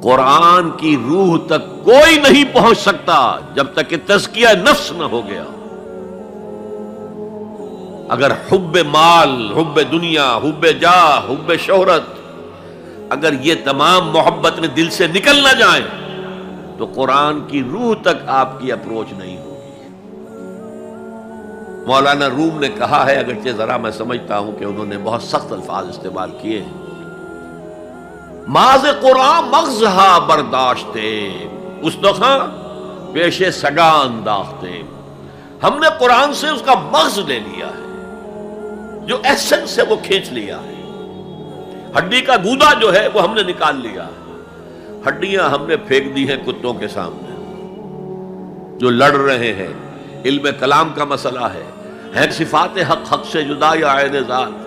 قرآن کی روح تک کوئی نہیں پہنچ سکتا جب تک کہ تزکیہ نفس نہ ہو گیا. اگر حب مال، حب دنیا، حب جاہ، حب شہرت، اگر یہ تمام محبت میں دل سے نکل نہ جائیں تو قرآن کی روح تک آپ کی اپروچ نہیں ہوگی. مولانا روم نے کہا ہے، اگرچہ ذرا میں سمجھتا ہوں کہ انہوں نے بہت سخت الفاظ استعمال کیے ہیں، ماز قرآن مغزہا برداشتے استخاں پیش سگاں انداختے. ہم نے قرآن سے اس کا مغز لے لیا ہے، جو ایسنس ہے وہ کھینچ لیا ہے. ہڈی کا گودا جو ہے وہ ہم نے نکال لیا. ہڈیاں ہم نے پھینک دی ہیں کتوں کے سامنے جو لڑ رہے ہیں. علم کلام کا مسئلہ ہے صفات حق حق سے جدا یا عین ذات.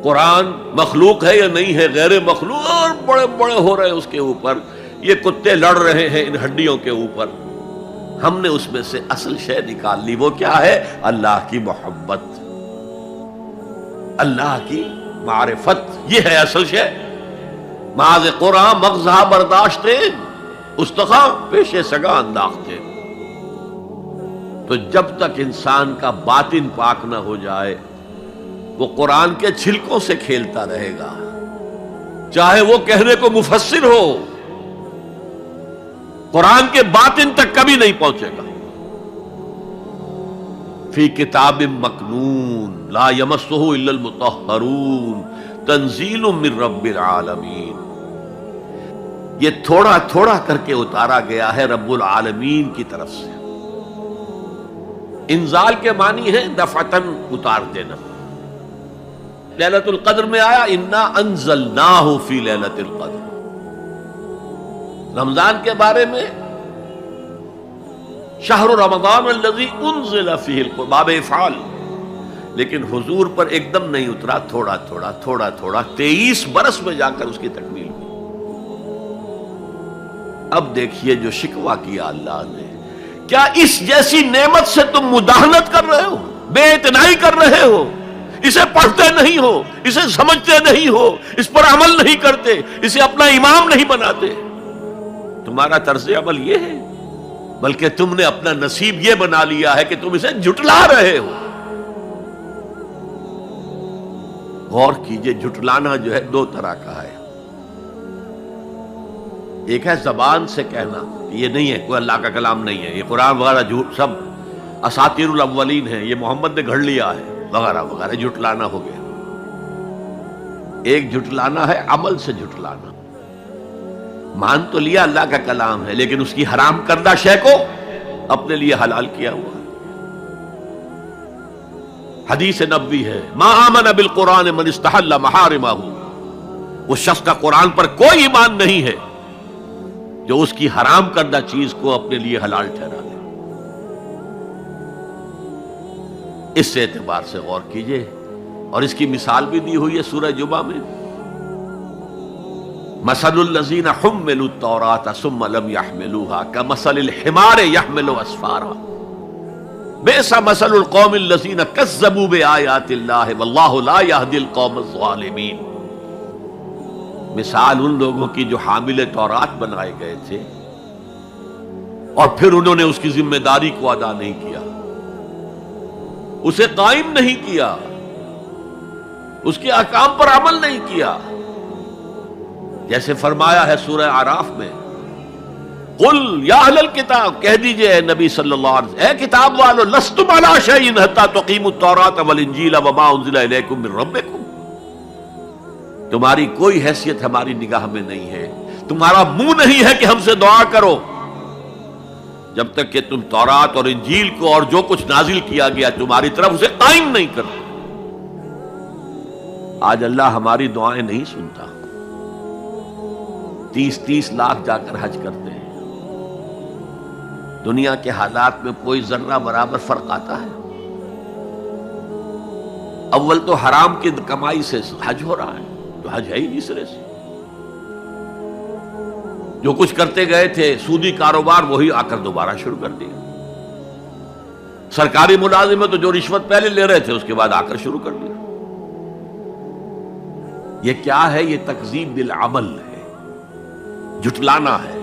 قرآن مخلوق ہے یا نہیں ہے، غیر مخلوق، اور بڑے بڑے ہو رہے ہیں اس کے اوپر. یہ کتے لڑ رہے ہیں ان ہڈیوں کے اوپر. ہم نے اس میں سے اصل شے نکال لی. وہ کیا ہے؟ اللہ کی محبت، اللہ کی معرفت. یہ ہے اصل شے. ماذ قرآن مغزہ برداشتے استخاں پیش سگاں انداختے. تو جب تک انسان کا باطن پاک نہ ہو جائے وہ قرآن کے چھلکوں سے کھیلتا رہے گا، چاہے وہ کہنے کو مفسر ہو، قرآن کے باطن تک کبھی نہیں پہنچے گا. فی کتاب مکنون لا یمسہ الا المطہرون تنزیل من رب العالمین. یہ تھوڑا تھوڑا کر کے اتارا گیا ہے رب العالمین کی طرف سے. انزال کے معنی ہے دفعتاً اتار دینا. لیلۃ القدر میں آیا انا انزلناہ فی لیلۃ القدر. رمضان کے بارے میں شہر رمضان الذی انزل فیہ القرآن، باب افعال. لیکن حضور پر ایک دم نہیں اترا، تھوڑا تھوڑا تھوڑا تھوڑا 23 برس میں جا کر اس کی تکمیل ہوئی. اب دیکھیے جو شکوہ کیا اللہ نے، کیا اس جیسی نعمت سے تم مداہنت کر رہے ہو، بے اعتنائی کر رہے ہو، اسے پڑھتے نہیں ہو، اسے سمجھتے نہیں ہو، اس پر عمل نہیں کرتے، اسے اپنا امام نہیں بناتے. تمہارا طرز عمل یہ ہے، بلکہ تم نے اپنا نصیب یہ بنا لیا ہے کہ تم اسے جھٹلا رہے ہو. غور کیجئے، جھٹلانا جو ہے دو طرح کا ہے. ایک ہے زبان سے کہنا یہ نہیں ہے، کوئی اللہ کا کلام نہیں ہے، یہ قرآن وغیرہ جھوٹ سب اساطیر الاولین ہیں، یہ محمد نے گھڑ لیا ہے وغیرہ وغیرہ، جھٹلانا ہو گیا. ایک جھٹلانا ہے عمل سے جھٹلانا. مان تو لیا اللہ کا کلام ہے لیکن اس کی حرام کردہ شے کو اپنے لیے حلال کیا ہوا. حدیث نبوی ہے ما آمن بالقرآن من استحل محارمہ. اس شخص کا قرآن پر کوئی ایمان نہیں ہے جو اس کی حرام کردہ چیز کو اپنے لیے حلال ٹھہرا دے. اس اعتبار سے غور کیجئے. اور اس کی مثال بھی دی ہوئی ہے سورہ جمعہ میں. مثل الذین حملوا التوراۃ ثم لم يحملوها كمثل الحمار يحمل اسفارا بئس مثل القوم الذین کذبوا بآیات اللہ واللہ لا يهدی القوم الظالمین. مثال ان لوگوں کی جو حامل تورات بنائے گئے تھے اور پھر انہوں نے اس کی ذمہ داری کو ادا نہیں کیا، اسے قائم نہیں کیا، اس کے احکام پر عمل نہیں کیا. جیسے فرمایا ہے سورہ اعراف میں قل یا اہل الکتاب، کہہ دیجئے اے نبی صلی اللہ علیہ وسلم، اے کتاب والو لستم علی شیء حتی تقیموا التوراۃ والانجیل وما انزل الیکم من ربکم. تمہاری کوئی حیثیت ہماری نگاہ میں نہیں ہے، تمہارا منہ نہیں ہے کہ ہم سے دعا کرو جب تک کہ تم تورات اور انجیل کو اور جو کچھ نازل کیا گیا تمہاری طرف اسے قائم نہیں کرتے. آج اللہ ہماری دعائیں نہیں سنتا. 30 لاکھ جا کر حج کرتے ہیں. دنیا کے حالات میں کوئی ذرہ برابر فرق آتا ہے؟ اول تو حرام کی کمائی سے حج ہو رہا ہے، تو حج ہے ہی نہیں سرے سے. جو کچھ کرتے گئے تھے سودی کاروبار وہی آ کر دوبارہ شروع کر دیا. سرکاری ملازم تو جو رشوت پہلے لے رہے تھے اس کے بعد آ کر شروع کر دیا. یہ کیا ہے؟ یہ تکذیب بالعمل ہے. جھٹلانا ہے.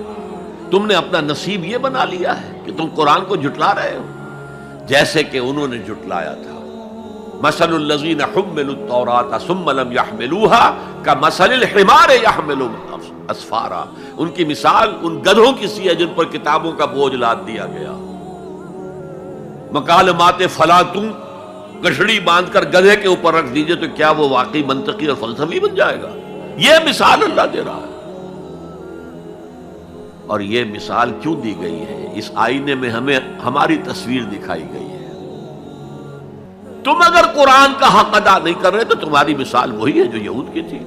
تم نے اپنا نصیب یہ بنا لیا ہے کہ تم قرآن کو جھٹلا رہے ہو جیسے کہ انہوں نے جھٹلایا تھا. مثل الذین حملوا التوراۃ ثم لم يحملوها كمثل الحمار يحمل اسفارا. ان کی مثال ان گدھوں کی سی ہے جن پر کتابوں کا بوجھ لاد دیا گیا. مکالمات فلاطوں گٹھڑی باندھ کر گدھے کے اوپر رکھ دیجئے تو کیا وہ واقعی منطقی اور فلسفی بن جائے گا؟ یہ مثال اللہ دے رہا ہے. اور یہ مثال کیوں دی گئی ہے؟ اس آئینے میں ہمیں ہماری تصویر دکھائی گئی ہے. تم اگر قرآن کا حق ادا نہیں کر رہے تو تمہاری مثال وہی ہے جو یہود کی تھی.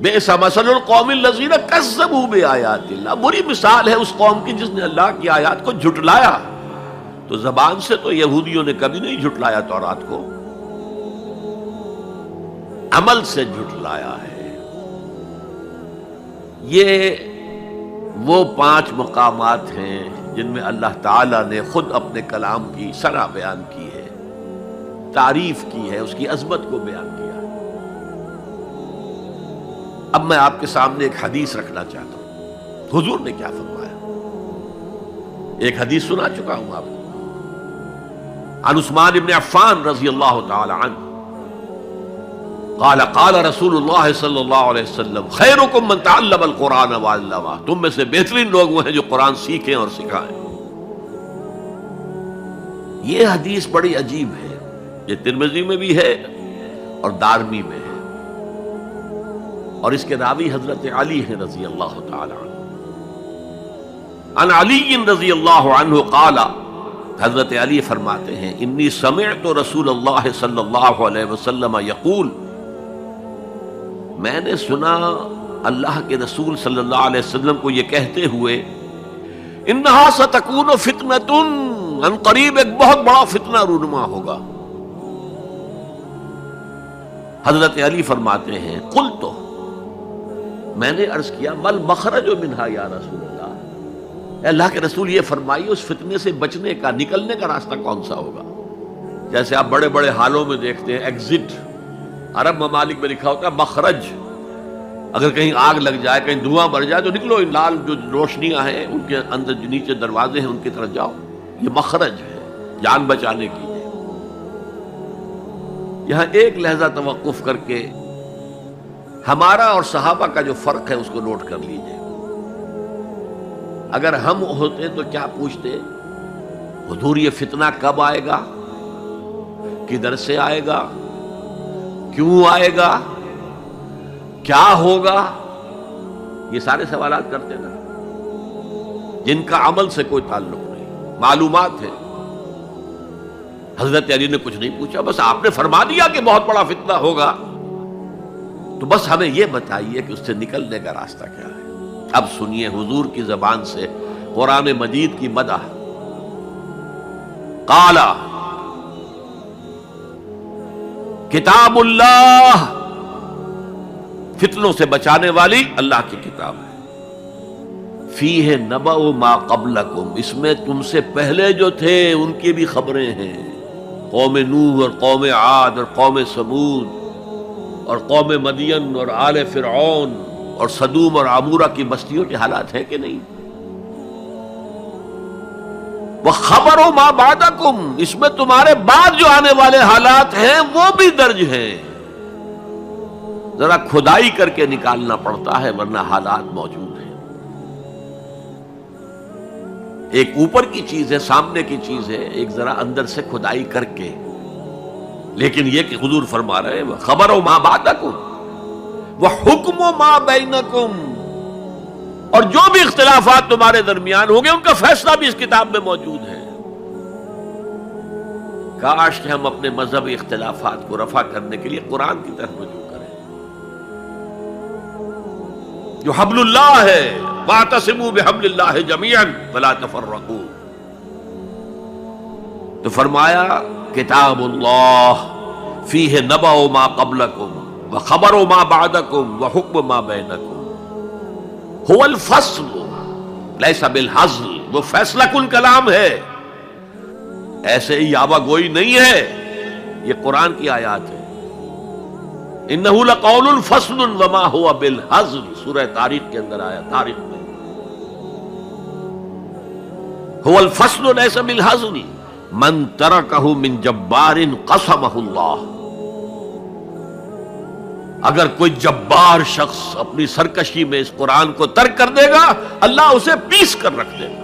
بئس مثل القوم الذین کذبوا بآیات اللہ. بری مثال ہے اس قوم کی جس نے اللہ کی آیات کو جھٹلایا. تو زبان سے تو یہودیوں نے کبھی نہیں جھٹلایا تورات کو، عمل سے جھٹلایا ہے. یہ وہ 5 مقامات ہیں جن میں اللہ تعالیٰ نے خود اپنے کلام کی شرح بیان کی ہے، تعریف کی ہے، اس کی عظمت کو بیان کیا ہے. اب میں آپ کے سامنے ایک حدیث رکھنا چاہتا ہوں. حضور نے کیا فرمایا؟ ایک حدیث سنا چکا ہوں آپ کو. عن عثمان بن عفان رضی اللہ تعالی عنہ قال قال رسول اللہ صلی اللہ علیہ وسلم خیرکم من تعلم القرآن وعلمہ. تم میں سے بہترین لوگ وہ ہیں جو قرآن سیکھیں اور سکھائیں. یہ حدیث بڑی عجیب ہے. یہ ترمذی میں بھی ہے اور دارمی میں ہے، اور اس کے راوی حضرت علی ہیں رضی اللہ تعالی عنہ. عن علی رضی اللہ عنہ قال، حضرت علی فرماتے ہیں انی سمعت رسول اللہ صلی اللہ علیہ وسلم یقول، میں نے سنا اللہ کے رسول صلی اللہ علیہ وسلم کو یہ کہتے ہوئے انہا ستکون فتنۃ، ان قریب ایک بہت بڑا فتنہ رونما ہوگا. حضرت علی فرماتے ہیں قلت، میں نے عرض کیا مل مخرج منہا یا رسول اللہ، اے اللہ کے رسول یہ فرمائیے اس فتنے سے بچنے کا، نکلنے کا راستہ کون سا ہوگا؟ جیسے آپ بڑے بڑے حالوں میں دیکھتے ہیں ایگزٹ، عرب ممالک میں لکھا ہوتا ہے مخرج. اگر کہیں آگ لگ جائے، کہیں دھواں بڑھ جائے تو نکلو، لال جو روشنیاں ہیں ان کے اندر جو نیچے دروازے ہیں ان کی طرف جاؤ. یہ مخرج ہے جان بچانے کی. یہاں ایک لحظہ توقف کر کے ہمارا اور صحابہ کا جو فرق ہے اس کو نوٹ کر لیجئے. اگر ہم ہوتے تو کیا پوچھتے؟ حضور یہ فتنہ کب آئے گا؟ کدھر سے آئے گا؟ کیوں آئے گا؟ کیا ہوگا؟ یہ سارے سوالات کرتے نا، جن کا عمل سے کوئی تعلق نہیں، معلومات ہے. حضرت علی نے کچھ نہیں پوچھا، بس آپ نے فرما دیا کہ بہت بڑا فتنہ ہوگا، تو بس ہمیں یہ بتائیے کہ اس سے نکلنے کا راستہ کیا ہے. اب سنیے حضور کی زبان سے قرآن مجید کی مدح. قال کتاب اللہ، فتنوں سے بچانے والی اللہ کی کتاب ہے. فیہ نبأ ما قبلکم، اس میں تم سے پہلے جو تھے ان کی بھی خبریں ہیں. قوم نوح اور قوم عاد اور قوم ثمود اور قوم مدین اور آل فرعون اور سدوم اور عمورہ کی بستیوں کے حالات ہیں کہ نہیں؟ وَخَبَرُ مَا بَعْدَكُمْ، اس میں تمہارے بعد جو آنے والے حالات ہیں وہ بھی درج ہیں. ذرا کھدائی کر کے نکالنا پڑتا ہے ورنہ حالات موجود ہیں. ایک اوپر کی چیز ہے، سامنے کی چیز ہے، ایک ذرا اندر سے کھدائی کر کے. لیکن یہ کہ حضور فرما رہے ہیں خبرو ما بعدکم وحکم ما بینکم، اور جو بھی اختلافات تمہارے درمیان ہوں گے ان کا فیصلہ بھی اس کتاب میں موجود ہے. کاش کہ ہم اپنے مذہبی اختلافات کو رفع کرنے کے لیے قرآن کی طرف رجوع کریں جو حبل اللہ ہے. واعتصموا بحبل اللہ جميعا ولا تفرقوا. تو فرمایا کتاب اللہ فیہ نبأ ما قبلکم وخبر ما بعدکم وحکم ما بینکم. هو الفصل لیس بالحزل، وہ فیصلہ کن کلام ہے، ایسے ہی یاوہ گوئی نہیں ہے. یہ قرآن کی آیات ہے. انہ لقول فصل وما هو بالہزل، سورہ تاریخ کے اندر آیا، تاریخ میں هو الفصل ليس بالہزل من ترکہ من جبار قسمہ اللہ، اگر کوئی جبار شخص اپنی سرکشی میں اس قرآن کو ترک کر دے گا، اللہ اسے پیس کر رکھ دے گا۔